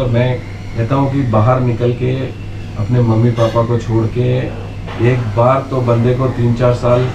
मैं कहता हूँ कि बाहर निकल के अपने मम्मी पापा को छोड़ के एक बार तो बंदे को 3-4 साल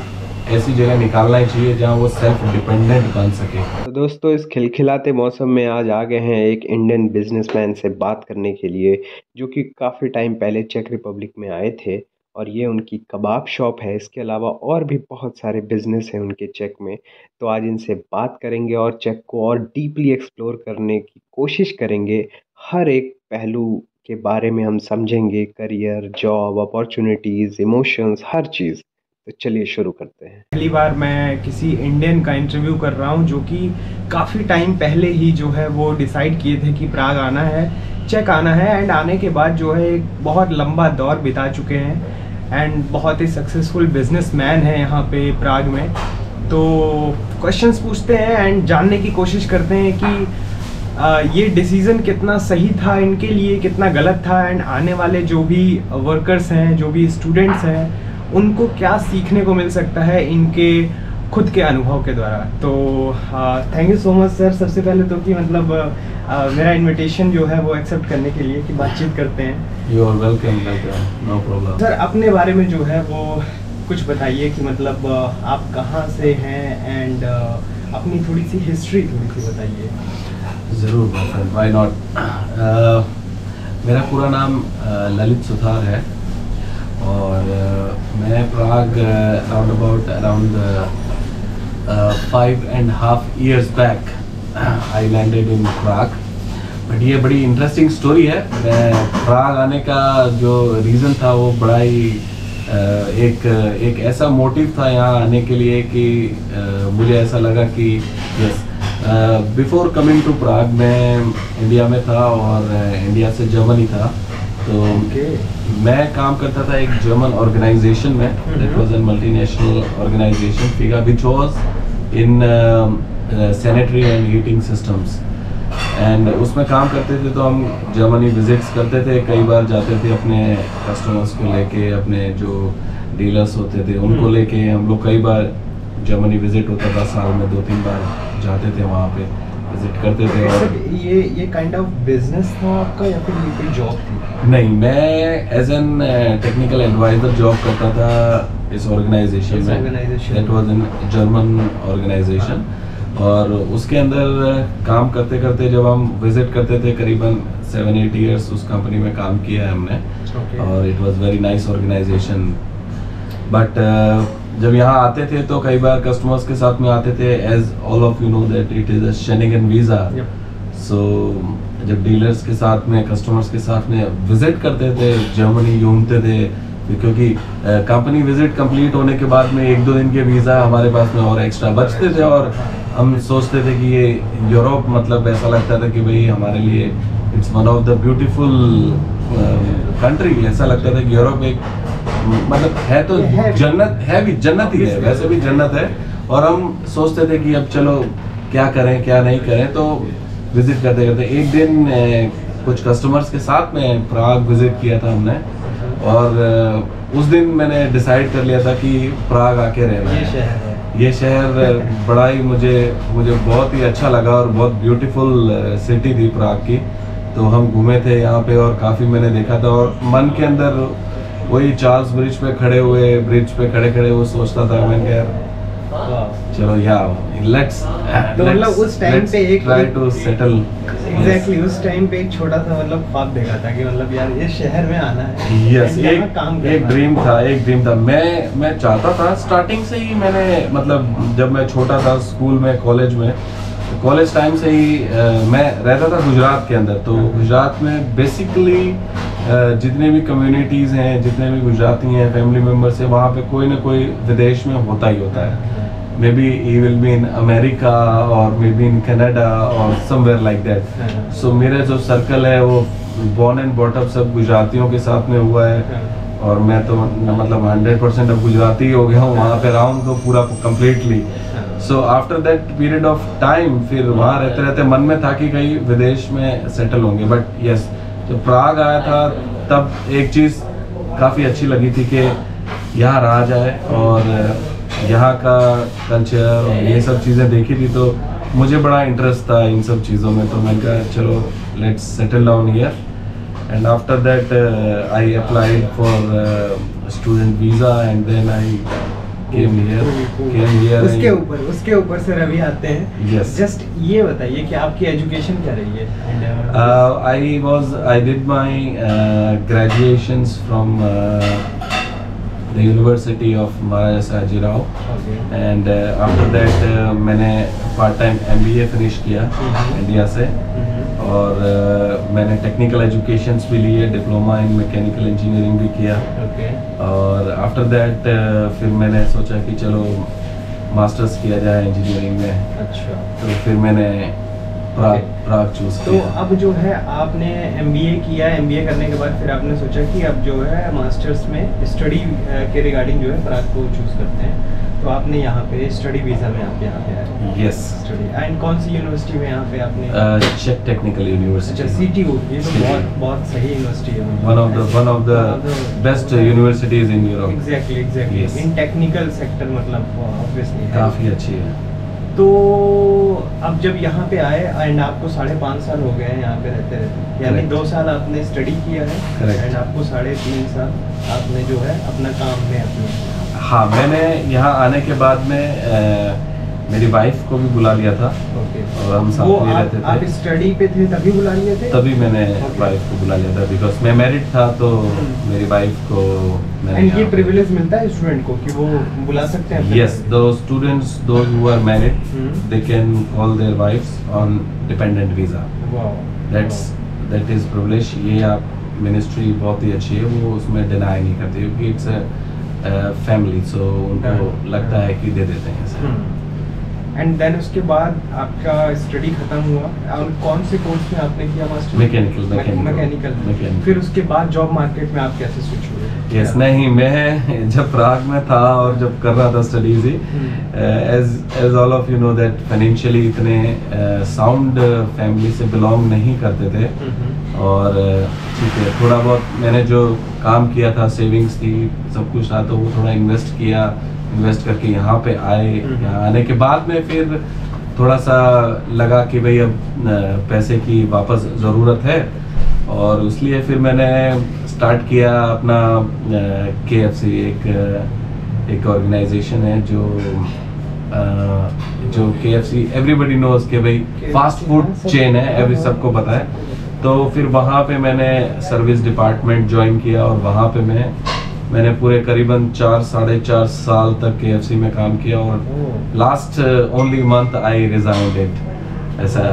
ऐसी जगह निकालना ही चाहिए जहाँ वो सेल्फ डिपेंडेंट बन सके। तो दोस्तों, इस खिलखिलाते मौसम में आज आ गए हैं एक इंडियन बिजनेसमैन से बात करने के लिए, जो कि काफ़ी टाइम पहले चेक रिपब्लिक में आए थे और ये उनकी कबाब शॉप है। इसके अलावा और भी बहुत सारे बिजनेस हैं उनके चेक में। तो आज इनसे बात करेंगे और चेक को और डीपली एक्सप्लोर करने की कोशिश करेंगे। हर एक पहलू के बारे में हम समझेंगे, करियर, जॉब, अपॉर्चुनिटीज़, इमोशंस, हर चीज़। तो चलिए शुरू करते हैं। पहली बार मैं किसी इंडियन का इंटरव्यू कर रहा हूं जो कि काफ़ी टाइम पहले ही जो है वो डिसाइड किए थे कि प्राग आना है, चेक आना है, एंड आने के बाद जो है एक बहुत लंबा दौर बिता चुके हैं एंड बहुत ही सक्सेसफुल बिजनेसमैन है यहाँ पे प्राग में। तो क्वेश्चंस पूछते हैं एंड जानने की कोशिश करते हैं कि ये डिसीज़न कितना सही था इनके लिए, कितना गलत था, एंड आने वाले जो भी वर्कर्स हैं, जो भी स्टूडेंट्स हैं, उनको क्या सीखने को मिल सकता है इनके खुद के अनुभव के द्वारा। तो thank you so much sir, सबसे पहले तो कि मतलब मेरा इनविटेशन जो है वो एक्सेप्ट करने के लिए कि बातचीत करते हैं। You are welcome, no problem. Sir अपने बारे में जो है वो कुछ बताइए कि मतलब आप कहाँ से हैं एंड अपनी थोड़ी सी हिस्ट्री बताइए। ज़रूर, व्हाई नॉट। मेरा पूरा नाम ललित सुथार है और मैं Prague around 5.5 years back I landed in Prague. But ये बड़ी इंटरेस्टिंग स्टोरी है। मैं प्राग आने का जो रीज़न था वो बड़ा ही एक ऐसा मोटिव था यहाँ आने के लिए कि मुझे ऐसा लगा कि यस, बिफोर कमिंग टू प्राग मैं इंडिया में था और इंडिया से जर्मनी था। तो मैं काम करता था एक जर्मन ऑर्गेनाइजेशन में, that was an multinational organisation Viega which was in sanitary and heating systems. And उसमें काम करते थे तो हम जर्मनी विजिट्स करते थे, कई बार जाते थे अपने कस्टमर्स को लेके, अपने जो डीलर्स होते थे उनको लेके। हम लोग कई बार जर्मनी विजिट होता था, साल में 2-3 बार जाते थे वहाँ पे, विजिट करते थे। और ये काइंड ऑफ बिजनेस था आपका या फिर ये कोई जॉब थी? नहीं, मैं as an technical advisor job करता था इस ऑर्गेनाइजेशन में। That was in German organisation. और उसके अंदर काम करते करते जब हम विजिट करते थे, करीबन 7-8 years उस कंपनी में काम किया है हमने। और it was very nice organisation. But जब यहाँ आते थे तो कई बार कस्टमर्स के साथ में आते थे, as all of you know that it is a Schengen visa. So जब डीलर्स के साथ में, कस्टमर्स के साथ में विजिट करते थे, जर्मनी घूमते थे, क्योंकि कंपनी विजिट कंप्लीट होने के बाद में 1-2 दिन के वीज़ा हमारे पास में और एक्स्ट्रा बचते थे। और हम सोचते थे कि ये यूरोप, मतलब ऐसा लगता था कि भाई हमारे लिए it's one of the beautiful country. ऐसा लगता था कि यूरोप एक मतलब है तो जन्नत है, भी जन्नत ही है, वैसे भी जन्नत है। और हम सोचते थे कि अब चलो क्या करें क्या नहीं करें। तो विजिट करते करते एक दिन कुछ कस्टमर्स के साथ में प्राग विजिट किया था हमने। और उस दिन मैंने डिसाइड कर लिया था कि प्राग आके रहना है। ये शहर बड़ा ही मुझे बहुत ही अच्छा लगा और बहुत ब्यूटीफुल सिटी थी प्राग की। तो हम घूमे थे यहाँ पे और काफ़ी मैंने देखा था और मन के अंदर वही चार्ल्स ब्रिज पे खड़े वो सोचता था, मैंने कहा चलो लेट्स उस टाइम पे एक ट्राई टू सेटल। एग्जैक्टली उस टाइम पे एक छोटा सा मतलब ख्वाब देखा था कि मतलब यार ये शहर में आना है। यस, एक ड्रीम था। मैं चाहता था स्टार्टिंग से ही। मैंने मतलब जब मैं छोटा था, स्कूल में, कॉलेज टाइम से ही मैं रहता था गुजरात के अंदर। तो गुजरात में बेसिकली जितने भी कम्युनिटीज़ हैं, जितने भी गुजराती हैं, फैमिली मेम्बर्स हैं, वहाँ पे कोई ना कोई विदेश में होता ही होता है। May be he will be in America और मे बी इन कनाडा और समवेयर लाइक दैट। सो मेरा जो सर्कल है वो बॉर्न एंड बॉट अप सब गुजरातियों के साथ में हुआ है। और मैं तो मतलब 100% अब गुजराती हो गया हूँ, वहाँ पे रहा हूँ तो पूरा completely. So after that period of time फिर वहाँ रहते रहते मन में था कि कहीं विदेश में सेटल होंगे। बट यस, जब प्राग आया था तब एक चीज़ काफ़ी अच्छी लगी थी कि यहाँ रहा जाए और यहाँ का कल्चर और ये सब चीज़ें देखी थी। तो मुझे बड़ा इंटरेस्ट था इन सब चीज़ों में। तो मैंने कहा चलो let's settle down here. And after that I applied for student visa and then I came here उसके ऊपर सर अभी आते हैं। Yes. जस्ट ये बताइए कि आपकी एजुकेशन क्या रही है? I did my graduations from the University of Maharaja Sayaji Rao. Okay. And after that मैंने पार्ट टाइम MBA फिनिश किया इंडिया से, और मैंने टेक्निकल एजुकेशंस भी लिए, डिप्लोमा इन मैकेनिकल इंजीनियरिंग भी किया। Okay. और आफ्टर दैट फिर मैंने सोचा कि चलो मास्टर्स किया जाए इंजीनियरिंग में। अच्छा। तो फिर मैंने प्राग चूज तो किया। अब जो है आपने MBA किया, MBA करने के बाद फिर आपने सोचा कि अब जो है मास्टर्स में स्टडी के रिगार्डिंग जो है प्राग को चूज करते हैं, तो आपने यहाँ पे स्टडी वीज़ा में आप यहाँ पे आए। यस। स्टडी एंड कौन सी यूनिवर्सिटी में यहाँ पे आपने? चेक टेक्निकल यूनिवर्सिटी। अच्छा, CTU, ये तो बहुत सही यूनिवर्सिटी है। One of the best universities in Europe. Exactly in technical sector, मतलब ऑब्वियसली काफ़ी अच्छी है। तो अब जब यहाँ पे आए एंड आपको 5.5 साल हो गए हैं यहाँ पे रहते, यानी 2 साल आपने स्टडी किया है एंड आपको 3.5 साल आपने जो है अपना काम में अपने। हाँ, मैंने यहाँ आने के बाद में मेरी वाइफ को भी बुला लिया था। ओके। और हम साथ में रहते थे। आप स्टडी पे थे तभी बुला लिए थे? तभी मैंने वाइफ को बुला लिया था, बिकॉज मैं मैरिड था, तो मेरी वाइफ को एंड ये प्रिविलेज मिलता है स्टूडेंट को कि वो बुला सकते हैं? यस, दो students those who are married they can call their wives on dependent visa. That is privilege. ये आप मिनिस्ट्री बहुत ही अच्छी है, वो उसमें डिनाई नहीं करती, क्योंकि इट्स फैमिली, सो उनको लगता है कि दे देते हैं। एंड देन उसके बाद आपका स्टडी खत्म हुआ और कौन से कोर्स में आपने किया मास्टर? मैकेनिकल। फिर उसके बाद जॉब मार्केट में आप कैसे स्विच हुए? यस, नहीं, मैं जब प्राग में था और जब कर रहा था स्टडीज ही, as all of you know that financially इतने साउंड फैमिली से बिलोंग नहीं करते थे। और ठीक है, थोड़ा बहुत मैंने जो काम किया था, सेविंग्स थी, सब कुछ था, तो वो थोड़ा इन्वेस्ट करके यहाँ पे आए। यहाँ आने के बाद में फिर थोड़ा सा लगा कि भाई अब पैसे की वापस ज़रूरत है, और इसलिए फिर मैंने स्टार्ट किया अपना KFC, एक ऑर्गेनाइजेशन है जो KFC एवरीबडी नोज के भाई फास्ट फूड चेन है, एवरी सबको पता है। तो फिर वहाँ पे मैंने सर्विस डिपार्टमेंट ज्वाइन किया, और वहाँ पे मैंने पूरे करीबन 4-4.5 साल तक KFC में काम किया, और last only month I resigned it ऐसा।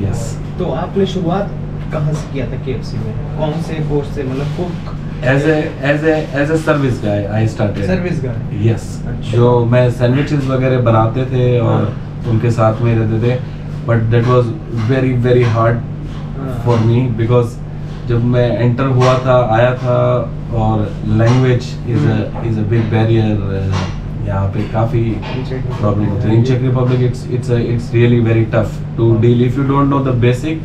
यस। तो आपने शुरुआत कहाँ से किया था KFC में? कौन से कोर्स से? मतलब cook? As a service guy I started. Service guy? Yes. जो मैं सैंडविचेस वगैरह बनाते थे और उनके साथ में रहते थे, but that was very very hard for me, because जब मैं एंटर हुआ था, आया था, और language is a big barrier. यहाँ पे काफ़ी प्रॉब्लम होती है इन चेक Republic. It's really very tough to deal if you don't know the basic,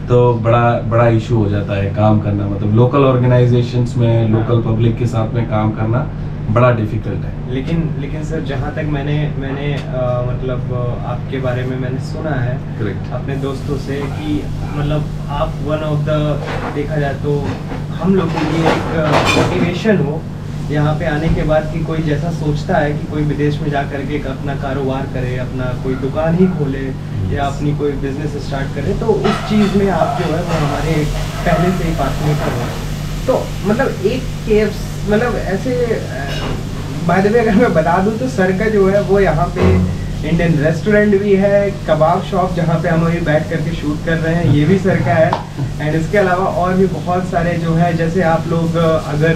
तो बड़ा इशू हो जाता है काम करना। मतलब लोकल ऑर्गेनाइजेशंस में, लोकल पब्लिक के साथ में काम करना बड़ा डिफिकल्ट है। लेकिन सर, जहाँ तक मैंने मतलब आपके बारे में मैंने सुना है अपने दोस्तों से कि मतलब आप वन ऑफ द, देखा जाए तो हम लोग के लिए एक मोटिवेशन हो यहाँ पे आने के बाद, कि कोई जैसा सोचता है कि कोई विदेश में जा करके एक अपना कारोबार करे, अपना कोई दुकान ही खोले या अपनी कोई बिजनेस स्टार्ट करे, तो उस चीज़ में आप जो है वो हमारे पहले से ही पार्टनर हो। तो मतलब एक KFC, मतलब ऐसे बाय द वे अगर मैं बता दूं तो सर का जो है वो यहाँ पे इंडियन रेस्टोरेंट भी है, कबाब शॉप जहाँ पे हम अभी बैठ करके शूट कर रहे हैं, ये भी सर का है। एंड इसके अलावा और भी बहुत सारे जो है, जैसे आप लोग अगर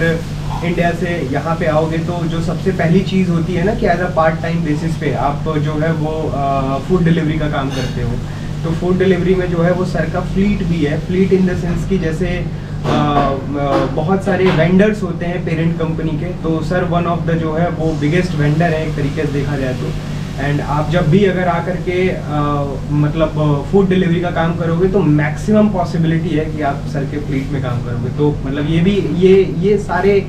इंडिया से यहाँ पे आओगे तो जो सबसे पहली चीज़ होती है ना कि as a part time basis पे आप जो है वो फूड डिलीवरी का काम करते हो। तो फूड डिलीवरी में जो है वो सर का फ्लीट भी है। फ्लीट इन द सेंस कि जैसे बहुत सारे वेंडर्स होते हैं पेरेंट कंपनी के, तो सर वन ऑफ द जो है वो बिगेस्ट वेंडर है एक तरीके से देखा जाए तो। एंड आप जब भी अगर आकर के मतलब फूड डिलीवरी का काम करोगे तो मैक्सिमम पॉसिबिलिटी है कि आप सर के फ्लीट में काम करोगे। तो मतलब ये भी ये सारे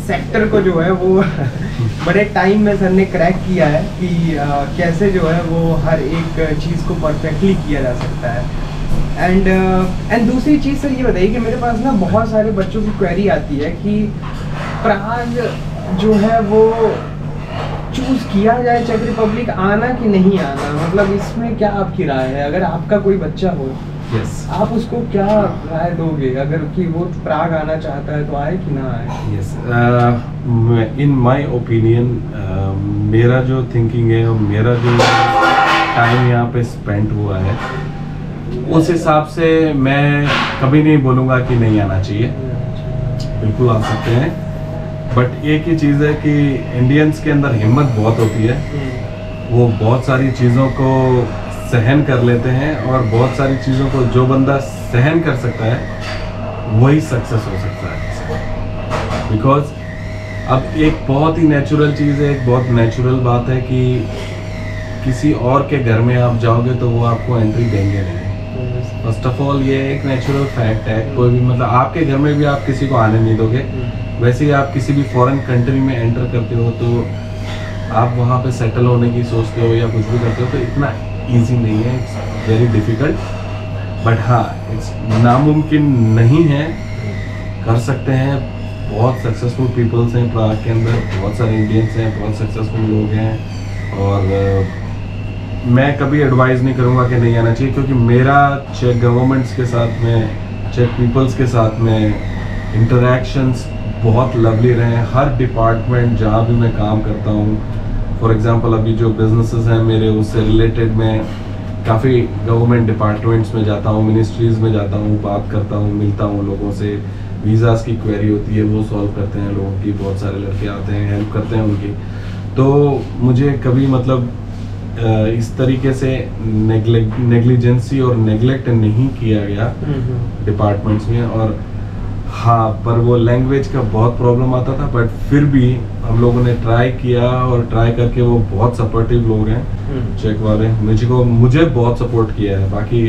सेक्टर को जो है वो बड़े टाइम में सर ने क्रैक किया है कि कैसे जो है वो हर एक चीज़ को परफेक्टली किया जा सकता है। एंड दूसरी चीज़ सर ये बताइए कि मेरे पास ना बहुत सारे बच्चों की क्वेरी आती है कि प्राग जो है वो चूज किया जाए चेक रिपब्लिक आना कि नहीं आना, मतलब इसमें क्या आपकी राय है? अगर आपका कोई बच्चा हो Yes. आप उसको क्या राय दोगे अगर कि वो प्राग आना चाहता है तो आए कि ना आए? Yes. In my opinion, मेरा जो थिंकिंग है और मेरा जो टाइम यहाँ पे स्पेंड हुआ है उस हिसाब से मैं कभी नहीं बोलूँगा कि नहीं आना चाहिए, बिल्कुल आ सकते हैं। बट एक ही चीज़ है कि इंडियंस के अंदर हिम्मत बहुत होती है, वो बहुत सारी चीज़ों को सहन कर लेते हैं और बहुत सारी चीज़ों को जो बंदा सहन कर सकता है वही सक्सेस हो सकता है। बिकॉज अब एक बहुत ही नेचुरल चीज़ है, एक बहुत नेचुरल बात है कि किसी और के घर में आप जाओगे तो वो आपको एंट्री देंगे नहीं। फर्स्ट ऑफ ऑल ये एक नेचुरल फैक्ट है, कोई भी मतलब आपके घर में भी आप किसी को आने नहीं दोगे, वैसे ही आप किसी भी फॉरेन कंट्री में एंटर करते हो तो आप वहाँ पे सेटल होने की सोचते हो या कुछ भी करते हो तो इतना ईजी नहीं है, इट्स वेरी डिफ़िकल्ट। बट हाँ, इट्स नामुमकिन नहीं है, कर सकते हैं। बहुत सक्सेसफुल पीपल्स हैं प्राग के अंदर, बहुत सारे इंडियंस हैं, बहुत सक्सेसफुल लोग हैं और मैं कभी एडवाइस नहीं करूँगा कि नहीं आना चाहिए, क्योंकि मेरा चेक गवर्नमेंट्स के साथ में, चेक पीपल्स के साथ में इंटरेक्शंस बहुत लवली रहे हैं। हर डिपार्टमेंट जहाँ भी मैं काम करता हूँ, फॉर एग्जांपल अभी जो बिजनेसेस हैं मेरे उससे रिलेटेड मैं काफ़ी गवर्नमेंट डिपार्टमेंट्स में जाता हूँ, मिनिस्ट्रीज़ में जाता हूँ, बात करता हूँ, मिलता हूँ लोगों से। वीज़ाज़ की क्वेरी होती है वो सॉल्व करते हैं लोगों की, बहुत सारे लड़के आते हैं, हेल्प करते हैं उनकी। तो मुझे कभी मतलब इस तरीके से नेग्लिजेंसी और नेग्लेक्ट नहीं किया गया डिपार्टमेंट्स में। और हाँ, पर वो लैंग्वेज का बहुत प्रॉब्लम आता था, बट फिर भी हम लोगों ने ट्राई किया और ट्राई करके वो बहुत सपोर्टिव लोग हैं चेक वाले, मुझे बहुत सपोर्ट किया है। बाकी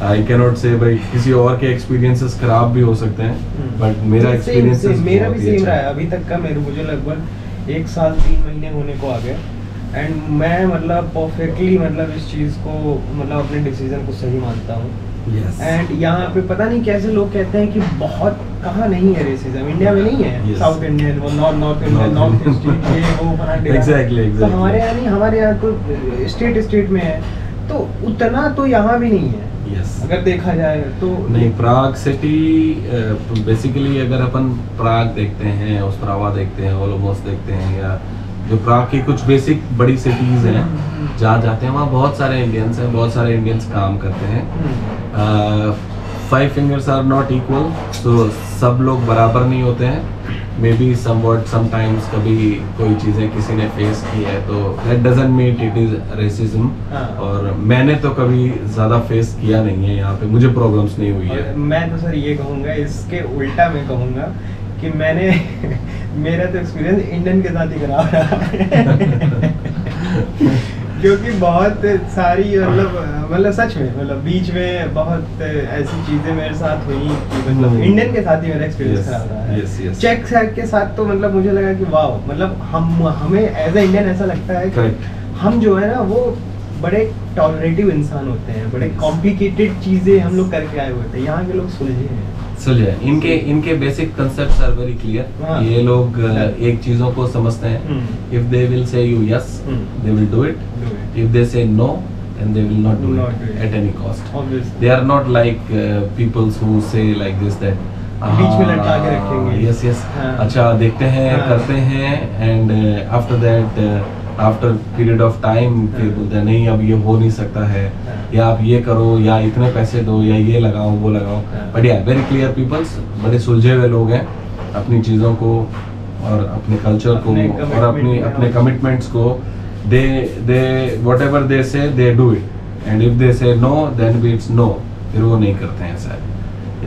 आई कैन नॉट से भाई किसी और के एक्सपीरियंसेस खराब भी हो सकते हैं, बट मेरा एक्सपीरियंस मेरा भी सेम रहा है अभी तक का। मुझे लगभग 1 साल 3 महीने होने को आ गए एंड मैं मतलब परफेक्टली मतलब इस चीज़ को मतलब अपने डिसीजन को सही मानता हूँ। एंड यहाँ पे पता नहीं कैसे लोग कहते हैं कि बहुत कहाँ नहीं है रेसिज्म, इंडिया में नहीं है, साउथ इंडियन वो नॉर्थ इंडियन नॉर्थ ईस्ट वो एग्जैक्टली। तो हमारे यहाँ नहीं, हमारे यहाँ तो स्टेट में है, तो उतना तो यहाँ भी नहीं है। अगर देखा जाए तो नहीं। प्राग सिटी बेसिकली अगर अपन प्राग देखते हैं, ओस्ट्रावा देखते हैं, ओलोमोस देखते हैं, या जो प्राग की कुछ बेसिक बड़ी सिटीज हैं जहाँ जाते हैं वहाँ बहुत सारे इंडियंस हैं, बहुत सारे इंडियंस काम करते हैं। 5 fingers आर नॉट इक्वल, तो सब लोग बराबर नहीं होते हैं। मे बी समटाइम्स कभी कोई चीज़ें किसी ने फेस की है तो that doesn't mean it is racism. और मैंने तो कभी ज़्यादा फेस किया नहीं है, यहाँ पे मुझे प्रॉब्लम्स नहीं हुई है। मैं तो सर ये कहूँगा, इसके उल्टा मैं कहूँगा कि मैंने मेरा तो एक्सपीरियंस इंडियन के साथ ही खराब रहा क्योंकि बहुत सारी मतलब सच में मतलब बीच में बहुत ऐसी चीजें मेरे साथ हुई कि मतलब इंडियन के साथ ही मेरा एक्सपीरियंस खराब रहा है। चेक के साथ तो मतलब मुझे लगा कि वाह, मतलब हमें एज ए इंडियन ऐसा लगता है कि हम जो है ना वो बड़े टॉलरेटिव इंसान होते हैं, बड़े कॉम्प्लिकेटेड चीजें हम लोग करके आए होते हैं। यहाँ के लोग सुलझे, इनके basic concepts are very clear. ये लोग एक चीजों को समझते हैं, if they will say you yes they will do it, if they say no then they will not do it at any cost. Obviously. They are not like people who say like this that बीच में लटका के रखेंगे। Yes. अच्छा देखते हैं, करते हैं and after that after period of time फिर बोलते हैं नहीं अब ये हो नहीं सकता है, या आप ये करो या इतने पैसे दो या ये लगाओ वो लगाओ। बट या वेरी क्लियर पीपल्स, बड़े सुलझे हुए लोग हैं अपनी चीज़ों को और अपने कल्चर को और अपने कमिटमेंट्स को। they whatever they say they do it, and if they say no then it's no, फिर वो नहीं करते हैं सर,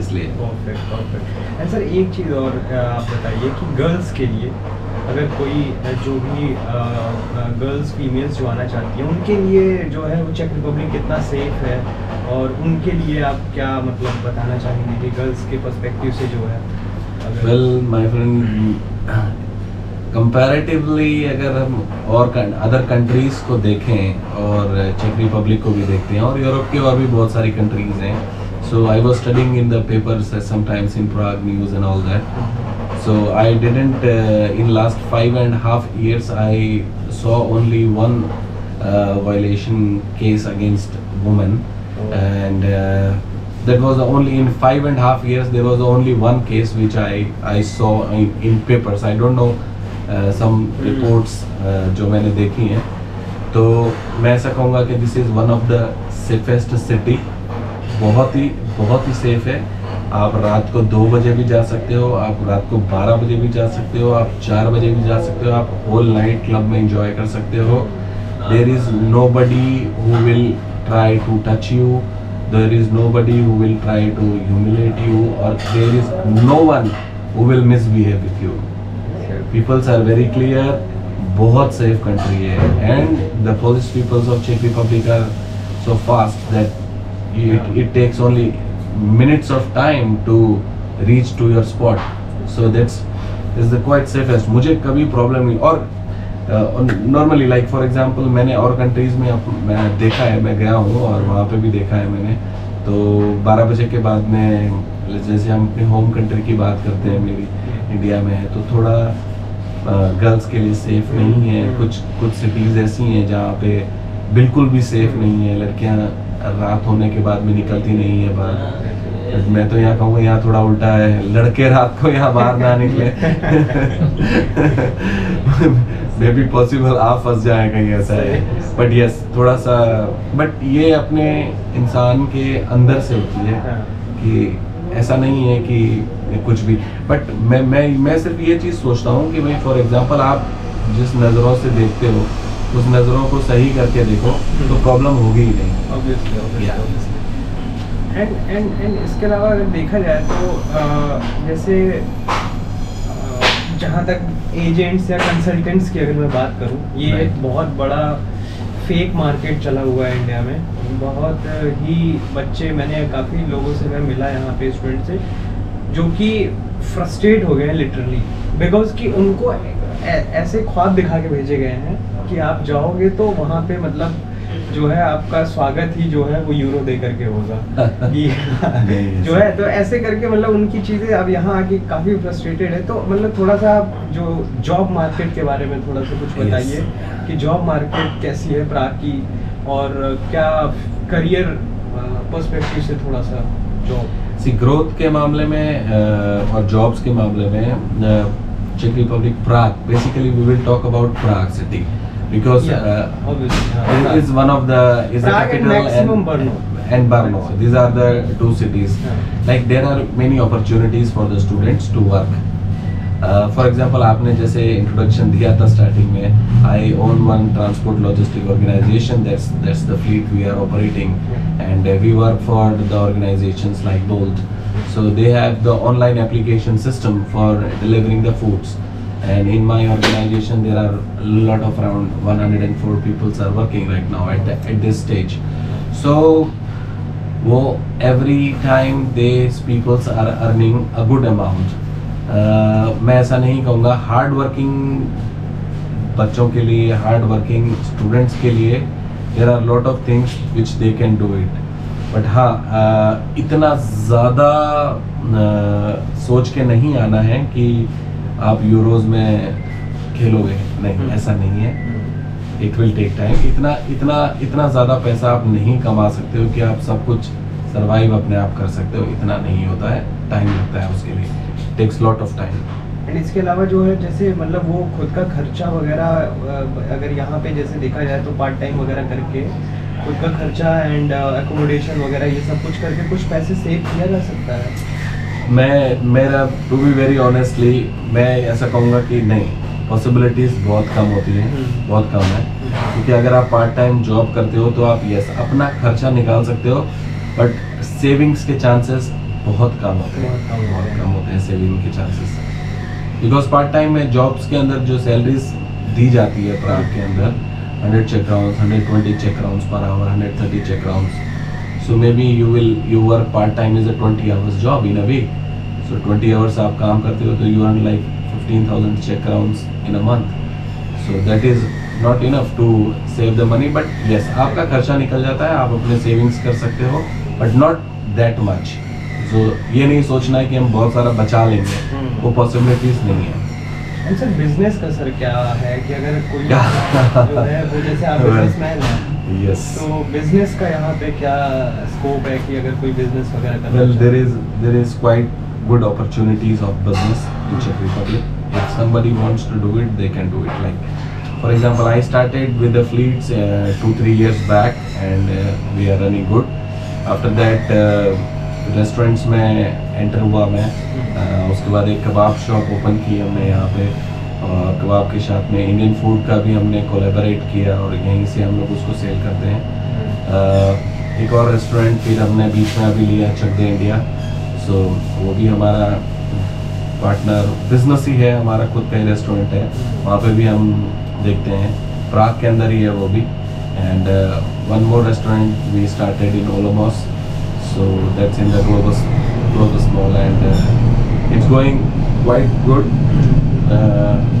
इसलिए। परफेक्ट। सर एक चीज़ और आप बताइए कि गर्ल्स के लिए अगर कोई जो भी गर्ल्स फीमेल्स जो आना चाहती हैं उनके लिए जो है वो चेक रिपब्लिक कितना सेफ है, और उनके लिए आप क्या मतलब बताना चाहेंगे कि गर्ल्स के पर्सपेक्टिव से जो है? वेल माय फ्रेंड, कंपैरेटिवली अगर हम और अदर कंट्रीज़ को देखें और चेक रिपब्लिक को भी देखते हैं और यूरोप की और भी बहुत सारी कंट्रीज़ हैं, So I was studying in the papers sometimes in Prague News and all that. So I didn't, in last 5.5 years, I saw only one violation case against women, and that was only in 5.5 years. There was only one case which I saw in papers. I don't know some reports जो मैंने देखी हैं. तो मैं ऐसा कहूँगा कि this is one of the safest city. बहुत ही सेफ है. आप रात को 2 बजे भी जा सकते हो, आप रात को 12 बजे भी जा सकते हो, आप 4 बजे भी जा सकते हो, आप होल नाइट क्लब में एंजॉय कर सकते हो. There is nobody who will try to touch you, there is nobody who will try to humiliate you, और there is no one who will misbehave with you. Peoples are very clear. बहुत safe country है, and the police peoples of चेक Republic are so fast that it takes only minutes of time to reach to your spot. So that's is the quite safest. मुझे कभी problem नहीं. और normally like for example मैंने और countries में मैं देखा है, मैं गया हूँ और वहाँ पे भी देखा है मैंने. तो 12 बजे के बाद में, जैसे हम अपने होम कंट्री की बात करते हैं, मेरी इंडिया में है, तो थोड़ा गर्ल्स के लिए सेफ नहीं है. कुछ सिटीज़ ऐसी हैं जहाँ पे बिल्कुल भी सेफ नहीं है. लड़कियाँ रात होने के बाद में निकलती नहीं है बाहर. मैं तो यहाँ कहूँगा यहाँ थोड़ा उल्टा है, लड़के रात को यहाँ बाहर ना निकले. मे बी पॉसिबल आप फंस जाए कहीं, ऐसा है. बट यस, थोड़ा सा, बट ये अपने इंसान के अंदर से होती है कि ऐसा नहीं है कि कुछ भी. बट मैं सिर्फ ये चीज़ सोचता हूँ कि भाई फॉर एग्जांपल आप जिस नज़रों से देखते हो उस नज़रों को सही करके देखो तो प्रॉब्लम होगी ही नहीं. एंड इसके अलावा अगर देखा जाए तो जैसे जहाँ तक एजेंट्स या कंसल्टेंट्स की अगर मैं बात करूँ, ये एक बहुत बड़ा फेक मार्केट चला हुआ है इंडिया में. बहुत ही बच्चे, मैंने काफ़ी लोगों से मैं मिला यहाँ पे, स्टूडेंट से, जो कि फ्रस्ट्रेट हो गए हैं लिटरली, बिकॉज कि उनको ऐसे ख्वाब दिखा के भेजे गए हैं कि आप जाओगे तो वहाँ पे मतलब जो है आपका स्वागत ही जो है वो यूरो दे करके होगा. जो है तो ऐसे करके मतलब उनकी चीज़ें अब यहाँ आके काफ़ी फ्रस्ट्रेटेड है. तो मतलब थोड़ा सा आप जो जॉब मार्केट के बारे में थोड़ा सा कुछ बताइए कि जॉब मार्केट कैसी है प्राग की, और क्या करियर पर्सपेक्टिव से थोड़ा सा जॉब ग्रोथ के मामले में और जॉब्स के मामले में. Czech Republic, Prague. Basically, we will talk about Prague city because it is one of the the capital and Brno. These are the two cities. Like there are many opportunities for the students to work. For example, आपने जैसे introduction दिया था starting में, I own one transport logistic organization. That's the fleet we are operating, and we work for the organizations like Bolt. So they have the online application system for delivering the foods, and in my organization there are a lot of around 104 people are working right now at this stage. So every time these people are earning a good amount. मैं ऐसा नहीं कहूँगा. Hard working बच्चों के लिए, hard working students के लिए there are lot of things which they can do it. But हाँ, इतना ज़्यादा सोच के नहीं आना है कि आप यूरोज में खेलोगे. नहीं, ऐसा नहीं है. It will take time. इतना ज़्यादा पैसा आप नहीं कमा सकते हो कि आप सब कुछ सर्वाइव अपने आप कर सकते हो. इतना नहीं होता है, टाइम लगता है उसके लिए. Takes lot of time. And इसके अलावा जो है जैसे मतलब वो खुद का खर्चा वगैरह अगर यहाँ पे जैसे देखा जाए तो पार्ट टाइम वगैरह करके खुद का खर्चा एंड एकोमोडेशन वगैरह ये सब कुछ करके कुछ पैसे सेव किया जा सकता है. मेरा टू बी वेरी ऑनेस्टली मैं ऐसा कहूँगा कि नहीं, पॉसिबिलिटीज़ बहुत कम होती हैं. बहुत कम है, क्योंकि अगर आप पार्ट टाइम जॉब करते हो तो आप यस अपना खर्चा निकाल सकते हो, बट सेविंग्स के चांसेस बहुत कम होते हैं. बहुत कम होते हैं सेविंग के चांसेस, बिकॉज पार्ट टाइम में जॉब्स के अंदर जो सैलरीज दी जाती है प्राग के अंदर 100 Czech crowns, 120 Czech crowns per hour, 130 Czech crowns. So maybe you work part time is a 20 hours job in a week. So 20 hours आप काम करते हो तो you earn like 15,000 Czech crowns in a month. So that is not enough to save the money. But yes, आपका खर्चा निकल जाता है, आप अपने सेविंग्स कर सकते हो, but not दैट मच। तो ये नहीं सोचना है कि हम बहुत सारा बचा लेंगे, वो पॉसिबिलिटीज नहीं है। एंड सर बिजनेस का सर क्या है कि अगर कोई जो है वो जैसे आप बिजनेसमैन हैं, यस, तो बिजनेस का यहाँ पे क्या स्कोप है कि अगर कोई बिजनेस वगैरह करना well there is quite good opportunities of business in Czech Republic. If somebody wants to do it, they can do it. Like for example, I started with the fleets 2-3 years back, and we are running good. After that restaurants में enter हुआ मैं, उसके बाद एक कबाब shop open की हमने यहाँ पे, और कबाब के साथ में इंडियन फूड का भी हमने कोलैबोरेट किया और यहीं से हम लोग उसको सेल करते हैं। एक और रेस्टोरेंट फिर हमने बीच में अभी लिया, चक दे इंडिया, सो वो भी हमारा पार्टनर बिजनेस ही है, हमारा खुद का ही रेस्टोरेंट है, वहाँ पे भी हम देखते हैं, प्राग के अंदर ही है वो भी। And one more restaurant we started in Olomouc, so that's in the Globus Mall, and it's going quite good,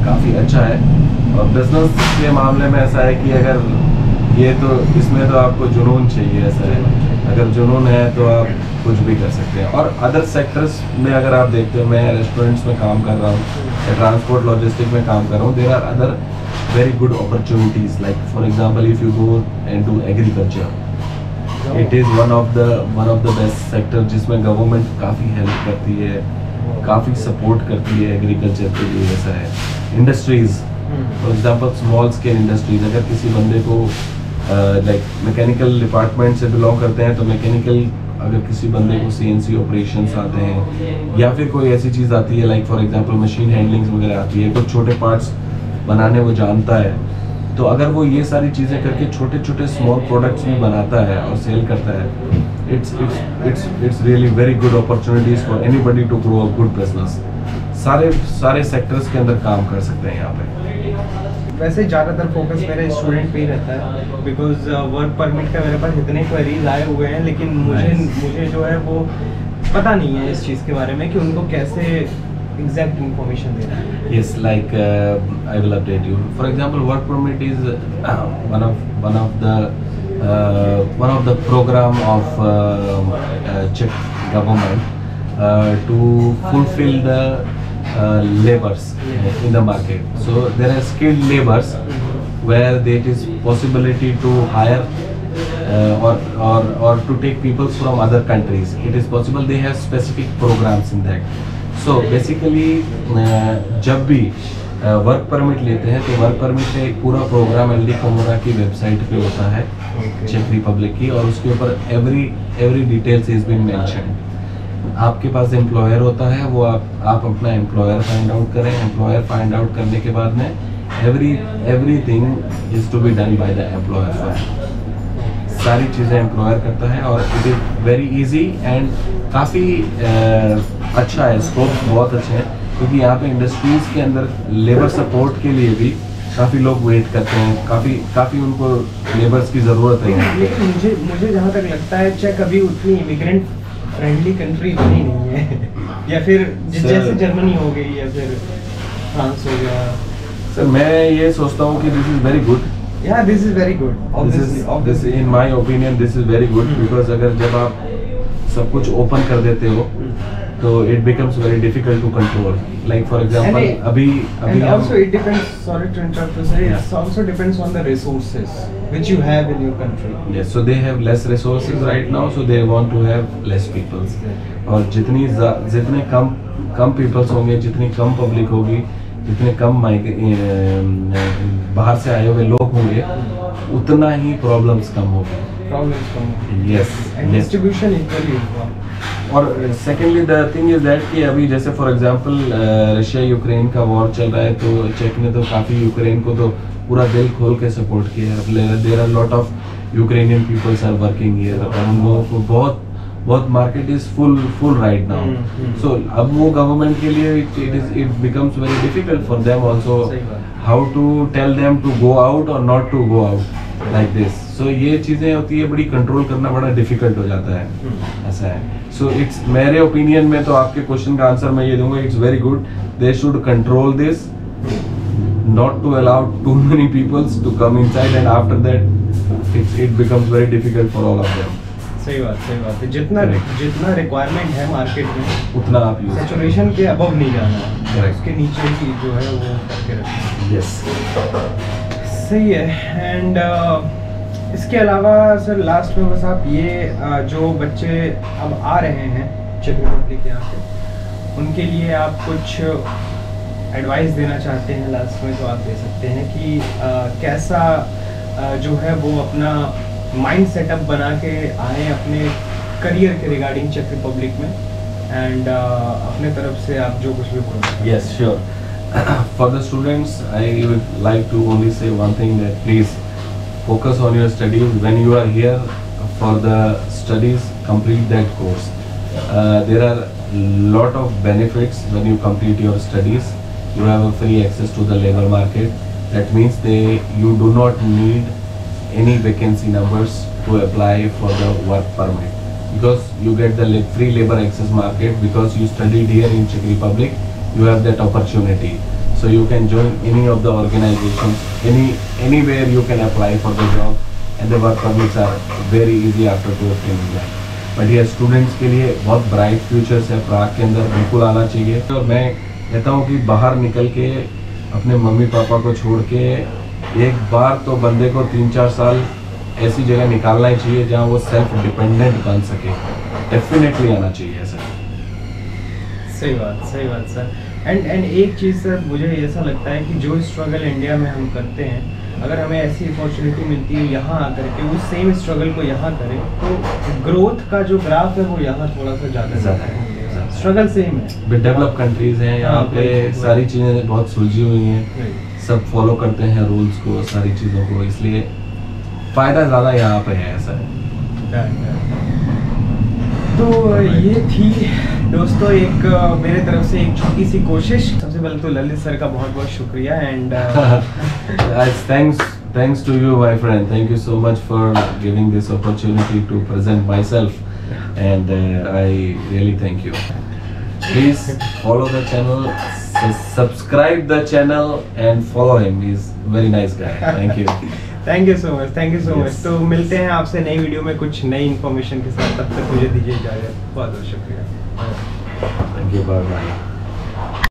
काफ़ी अच्छा है। और बिजनेस के मामले में ऐसा है कि अगर ये तो इसमें तो आपको जुनून चाहिए, ऐसा है, अगर जुनून है तो आप कुछ भी कर सकते हैं। और अदर सेक्टर्स में अगर आप देखते हो, मैं रेस्टोरेंट्स में काम कर रहा हूँ या ट्रांसपोर्ट लॉजिस्टिक में काम कर रहा हूँ, there are other very good opportunities, like for example if you go into agriculture, it is one of the best sector जिसमें गवर्नमेंट काफ़ी हेल्प करती है, काफ़ी सपोर्ट करती है एग्रीकल्चर के लिए। ऐसा है industries, for example small scale industries, अगर किसी बंदे को लाइक मैकेनिकल डिपार्टमेंट से बिलोंग करते हैं तो मैकेनिकल, अगर किसी बंदे को CNC ऑपरेशंस आते हैं या फिर कोई ऐसी चीज़ आती है like for example machine handlings वगैरह आती है, कुछ छोटे पार्ट्स बनाने वो जानता है, तो अगर वो ये सारी चीज़ें करके छोटे छोटे स्मॉल प्रोडक्ट्स भी बनाता है और सेल करता है, it's really very good opportunities for anybody to grow a good business. सारे सेक्टर्स के अंदर काम कर सकते हैं यहाँ पे। वैसे ज़्यादातर फोकस मेरे स्टूडेंट पे ही रहता है, बिकॉज वर्क परमिट का मेरे पास इतने क्वेरीज आए हुए हैं, लेकिन मुझे जो है वो पता नहीं है इस चीज़ के बारे में कि उनको कैसे एग्जैक्ट इंफॉर्मेशन देना है। Yes, like I will update you. For example, work permit is one of the program of Czech government to fulfill the labors in the market. So there are skilled labors where there is possibility to hire or to take people from other countries. It is possible. They have specific programs in that. So basically जब भी work permit लेते हैं तो work permit का एक पूरा programme LD कोमोरा की website पे होता है, चेक रिपब्लिक की, और उसके ऊपर every details is been mentioned. आपके पास एम्प्लॉयर होता है, वो आप अपना एम्प्लॉयर फाइंड आउट करें, एम्प्लॉयर फाइंड आउट करने के बाद में everything is to be done by the employer. सारी चीज़ें एम्प्लॉयर करता है और it is very easy and काफ़ी अच्छा है, स्कोप बहुत अच्छे हैं, क्योंकि यहाँ पे इंडस्ट्रीज़ के अंदर लेबर सपोर्ट के लिए भी काफ़ी लोग वेट करते हैं, काफ़ी उनको लेबर्स की ज़रूरत है। लेकिन मुझे जहाँ तक लगता है चेक अभी उतनी इमिग्रेंट फ्रेंडली कंट्री बनी नहीं है या फिर जैसे जर्मनी हो गई या फिर फ्रांस हो गया। सर मैं ये सोचता हूँ कि this is very good. Yeah, this is very good. Obviously. In my opinion, this is very good because अगर जब आप सब कुछ ओपन कर देते हो तो it becomes very difficult to control. Like for example, अभी also it depends. Sorry to interrupt you, sir. It also depends on the resources which you have in your country. Yes, so they have less resources right now, so they want to have less people. और जितने कम peoples होंगे, जितनी कम public होगी, जितने कम बाहर से आए हुए लोग होंगे, उतना ही प्रॉब्लम्स कम होगी। यस, डिस्ट्रीब्यूशन इक्वली होगा। और secondly the thing is that कि अभी जैसे फॉर एग्जांपल रशिया यूक्रेन का वॉर चल रहा है, तो चेक ने तो काफ़ी यूक्रेन को तो पूरा दिल खोल के सपोर्ट किया है। There are lot of Ukrainian peoples are working here और उन लोगों को बहुत market is full right now. So अब वो गवर्नमेंट के लिए it becomes very difficult for them also how to tell them to go out और not to go out like this. So ये चीज़ें होती है, बड़ी कंट्रोल करना बड़ा डिफिकल्ट हो जाता है, ऐसा है। सो इट्स मेरे ओपिनियन में तो आपके क्वेश्चन का आंसर मैं ये दूंगा, it's very good. They should control this, not to allow too many peoples to come inside, and after that it becomes very difficult for all of them. सही बात है। जितना रिक्वायरमेंट है मार्केट में उतना आप यूज, सैचुरेशन के above नहीं जाना है, Correct. उसके नीचे ही जो है वो करके रखना। यस। सही है। एंड इसके अलावा सर लास्ट में बस आप ये जो बच्चे अब आ रहे हैं चेक रिपब्लिक यहाँ पे, उनके लिए आप कुछ एडवाइस देना चाहते हैं लास्ट में तो आप दे सकते हैं कि कैसा जो है वो अपना माइंड सेटअप बना के आए अपने करियर के रिगार्डिंग चेक रिपब्लिक में, एंड अपने तरफ से आप जो कुछ भी बोलो। Yes, sure. For the students, I would like to only say one thing, that please focus on your studies. When you are here for the studies, complete that course. There are lot of benefits when you complete your studies. You have a free access to the labor market. That means you do not need any vacancy numbers to apply for the work permit, because you get the free labor access market because you studied here in Czech Republic. You have that opportunity, so you can join any of the organizations, anywhere you can apply for the job, and the work permits are very easy after 2 or 3 months. But ये students के लिए बहुत bright futures है प्राग के अंदर, बिल्कुल आना चाहिए। और मैं कहता हूँ कि बाहर निकल के अपने मम्मी पापा को छोड़ के एक बार तो बंदे को 3-4 साल ऐसी जगह निकालना ही चाहिए जहाँ वो सेल्फ डिपेंडेंट बन सके। डेफिनेटली आना चाहिए सर। सही बात सर। एंड एक चीज़ सर मुझे ऐसा लगता है कि जो स्ट्रगल इंडिया में हम करते हैं, अगर हमें ऐसी अपॉर्चुनिटी मिलती है यहाँ आकर के उस सेम स्ट्रगल को यहाँ करें, तो ग्रोथ का जो ग्राफ है वो यहाँ थोड़ा सा ज़्यादा है। स्ट्रगल सेम है। डेवलप कंट्रीज हैं यहाँ पे, सारी चीज़ें बहुत सुलझी हुई हैं, सब फॉलो करते हैं रूल्स को, सारी चीज़ों को, इसलिए फ़ायदा ज़्यादा यहाँ पे है ऐसा। तो ये थी दोस्तों एक मेरे तरफ से एक छोटी सी कोशिश। सबसे पहले तो ललित सर का बहुत बहुत शुक्रिया, and thanks to you my friend, thank you so much for giving this opportunity to present myself, and I really thank you. Please follow the channel, subscribe the channel and follow him, he's very nice guy. Thank you. Thank you so much. तो मिलते हैं आपसे नई video में कुछ नई information के साथ, तब तक मुझे दीजिए इजाज़त। बहुत बहुत शुक्रिया। Thank you, bye bye.